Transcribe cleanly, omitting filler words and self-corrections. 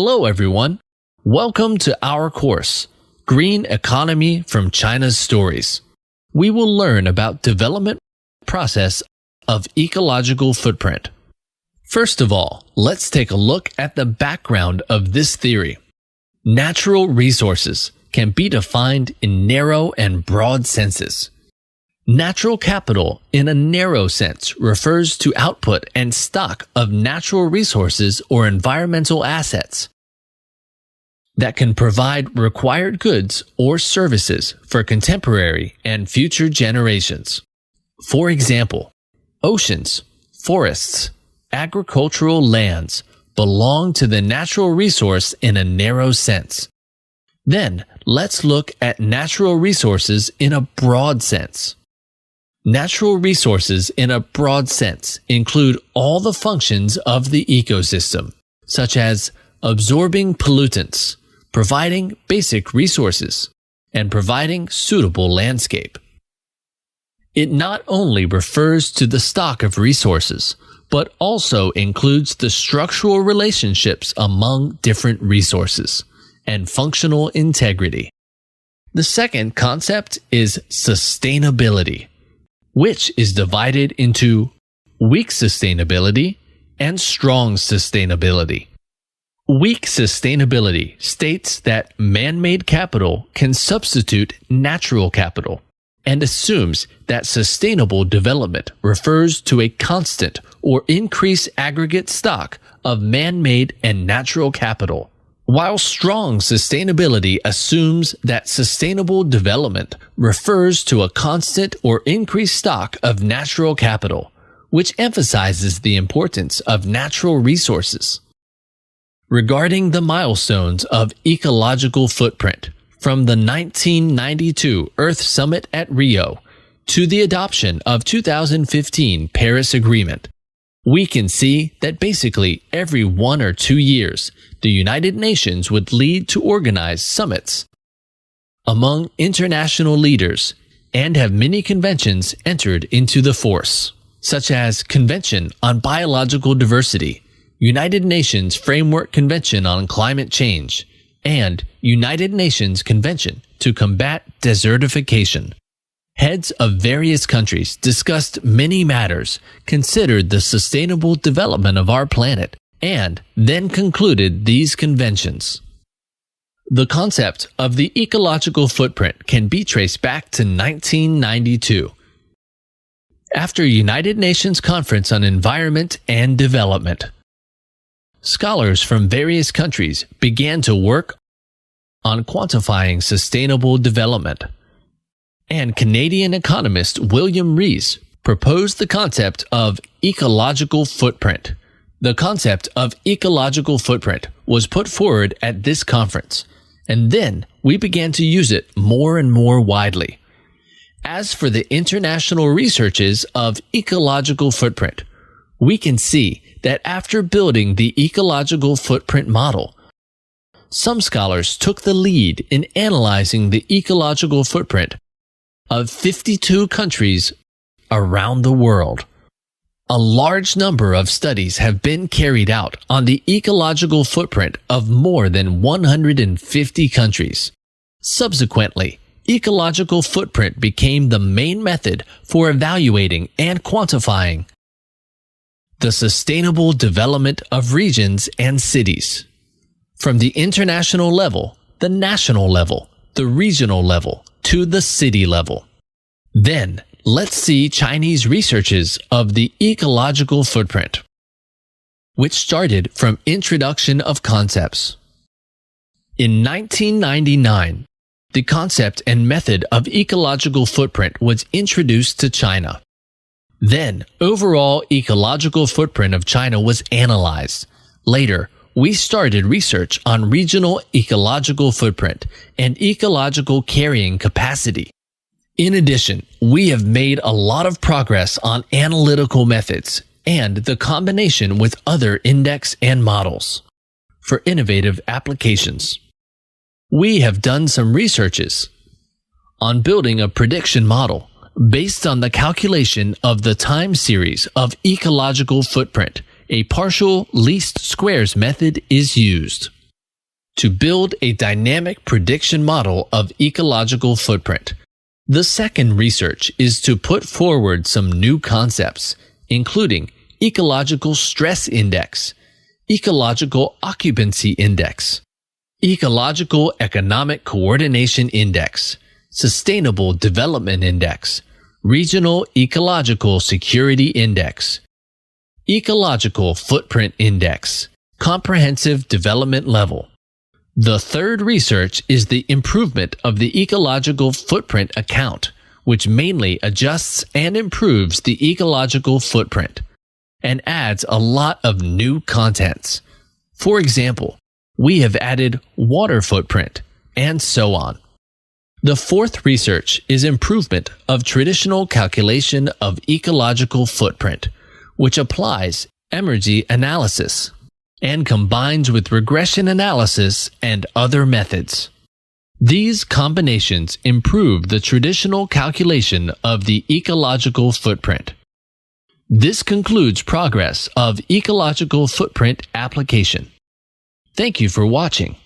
Hello everyone. Welcome to our course, Green Economy from China's Stories. We will learn about development process of ecological footprint. First of all, let's take a look at the background of this theory. Natural resources can be defined in narrow and broad senses. Natural capital in a narrow sense refers to output and stock of natural resources or environmental assets that can provide required goods or services for contemporary and future generations. For example, oceans, forests, agricultural lands belong to the natural resource in a narrow sense. Then, let's look at natural resources in a broad sense. Natural resources in a broad sense include all the functions of the ecosystem, such as absorbing pollutants, providing basic resources, and providing suitable landscape. It not only refers to the stock of resources, but also includes the structural relationships among different resources and functional integrity. The second concept is sustainability, which is divided into weak sustainability and strong sustainability. Weak sustainability states that man-made capital can substitute natural capital and assumes that sustainable development refers to a constant or increased aggregate stock of man-made and natural capital, while strong sustainability assumes that sustainable development refers to a constant or increased stock of natural capital, which emphasizes the importance of natural resources. Regarding the milestones of ecological footprint, from the 1992 Earth Summit at Rio to the adoption of 2015 Paris Agreement, we can see that basically every 1 or 2 years, the United Nations would lead to organize summits among international leaders and have many conventions entered into the force, such as Convention on Biological Diversity, United Nations Framework Convention on Climate Change, and United Nations Convention to Combat Desertification. Heads of various countries discussed many matters, considered the sustainable development of our planet, and then concluded these conventions. The concept of the ecological footprint can be traced back to 1992. After United Nations Conference on Environment and Development, scholars from various countries began to work on quantifying sustainable development. And Canadian economist William Rees proposed the concept of ecological footprint. The concept of ecological footprint was put forward at this conference, and then we began to use it more and more widely. As for the international researches of ecological footprint, we can see that after building the ecological footprint model, some scholars took the lead in analyzing the ecological footprint of 52 countries around the world. A large number of studies have been carried out on the ecological footprint of more than 150 countries. Subsequently, ecological footprint became the main method for evaluating and quantifying the sustainable development of regions and cities. From the international level, the national level, the regional level, to the city level. Then, let's see Chinese researches of the ecological footprint, which started from introduction of concepts. In 1999, the concept and method of ecological footprint was introduced to China. Then, overall ecological footprint of China was analyzed. Later, we started research on regional ecological footprint and ecological carrying capacity. In addition, we have made a lot of progress on analytical methods and the combination with other index and models for innovative applications. We have done some researches on building a prediction model based on the calculation of the time series of ecological footprint. A partial least squares method is used. to build a dynamic prediction model of ecological footprint. The second research is to put forward some new concepts, including ecological stress index, ecological occupancy index, ecological economic coordination index, sustainable development index, regional ecological security index, ecological footprint index, comprehensive development level. The third research is the improvement of the ecological footprint account, which mainly adjusts and improves the ecological footprint and adds a lot of new contents. For example, we have added water footprint and so on. The fourth research is improvement of traditional calculation of ecological footprint, which applies energy analysis and combines with regression analysis and other methods. These combinations improve the traditional calculation of the ecological footprint. This concludes progress of ecological footprint application. Thank you for watching.